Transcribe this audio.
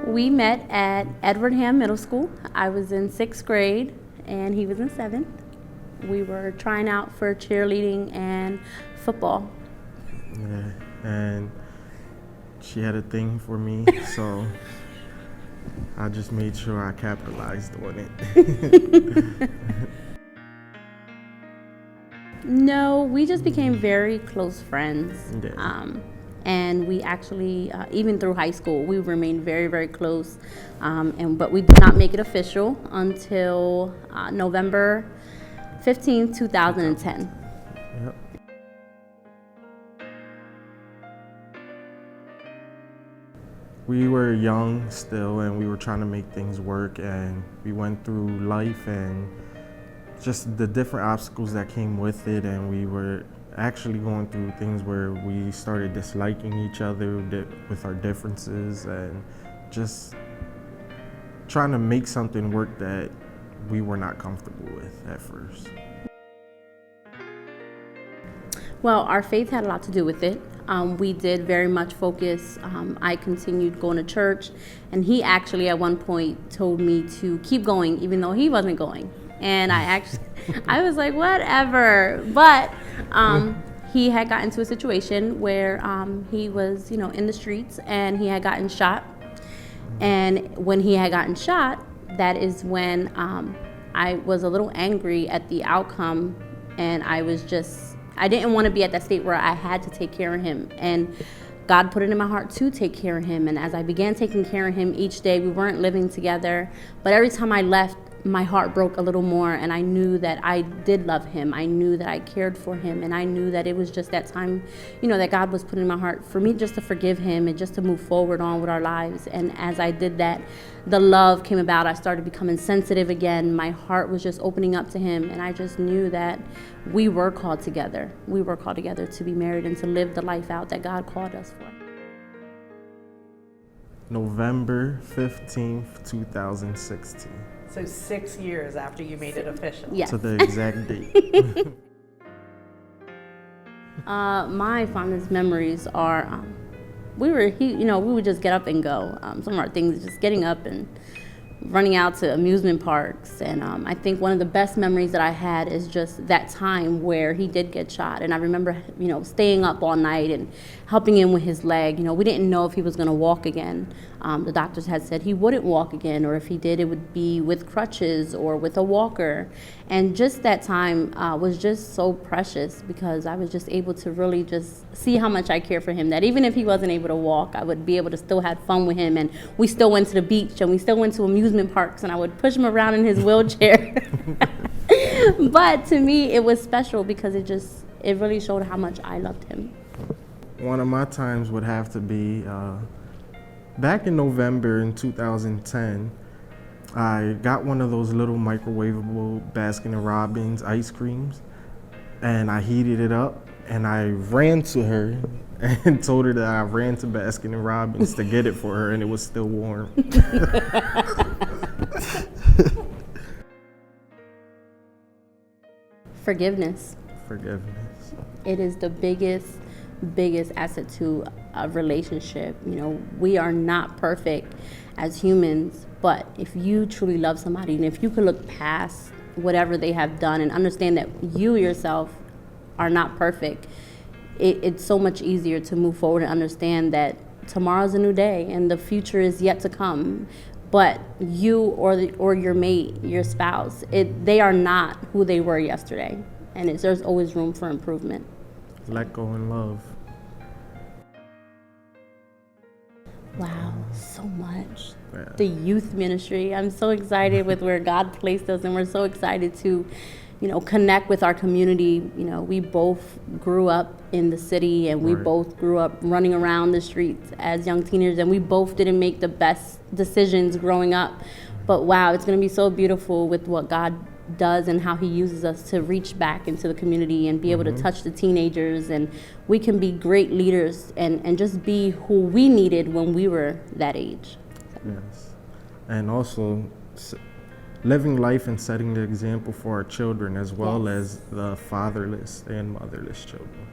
We met at Edward Ham Middle School. I was in 6th grade and he was in 7th. We were trying out for cheerleading and football. Yeah, and she had a thing for me, so I just made sure I capitalized on it. No, we just became very close friends. Yeah. And we actually, even through high school, we remained very, very close. But we did not make it official until November 15th, 2010. Yep. We were young still, and we were trying to make things work, and we went through life and just the different obstacles that came with it, and we were actually going through things where we started disliking each other with our differences and just trying to make something work that we were not comfortable with at first. Well, our faith had a lot to do with it. We did very much focus. I continued going to church, and he actually at one point told me to keep going even though he wasn't going. And I was like, whatever. But he had gotten into a situation where he was, in the streets, and he had gotten shot. And when he had gotten shot, that is when I was a little angry at the outcome, and I didn't want to be at that state where I had to take care of him. And God put it in my heart to take care of him. And as I began taking care of him each day, we weren't living together, but every time I left, my heart broke a little more, and I knew that I did love him. I knew that I cared for him, and I knew that it was just that time, that God was putting in my heart for me just to forgive him and just to move forward on with our lives. And as I did that, the love came about. I started becoming sensitive again. My heart was just opening up to him, and I just knew that we were called together. We were called together to be married and to live the life out that God called us for. November 15th, 2016. So 6 years after you made it official. Yes. To the exact date. My fondest memories are, we would just get up and go. Some of our things, just getting up and running out to amusement parks. And I think one of the best memories that I had is just that time where he did get shot. And I remember, staying up all night and helping him with his leg. We didn't know if he was going to walk again. The doctors had said he wouldn't walk again, or if he did, it would be with crutches or with a walker. And just that time was just so precious, because I was just able to really just see how much I care for him, that even if he wasn't able to walk, I would be able to still have fun with him. And we still went to the beach, and we still went to amusement parks, and I would push him around in his wheelchair. But to me, it was special because it really showed how much I loved him. One of my times would have to be back in November in 2010. I got one of those little microwavable Baskin-Robbins ice creams, and I heated it up, and I ran to her and told her that I ran to Baskin-Robbins to get it for her, and it was still warm. Forgiveness. It is the biggest asset to a relationship. We are not perfect as humans, but if you truly love somebody, and if you can look past whatever they have done and understand that you yourself are not perfect, it's so much easier to move forward and understand that tomorrow's a new day and the future is yet to come. But you or your mate, your spouse, they are not who they were yesterday, and there's always room for improvement. Let go and love. Wow, so much. Yeah. The youth ministry, I'm so excited with where God placed us, and we're so excited to, connect with our community. We both grew up in the city, and we both grew up running around the streets as young teenagers, and we both didn't make the best decisions growing up. But wow, it's going to be so beautiful with what God does and how he uses us to reach back into the community and be able to touch the teenagers, and we can be great leaders and just be who we needed when we were that age. Yes. And also living life and setting the example for our children, as well as the fatherless and motherless children.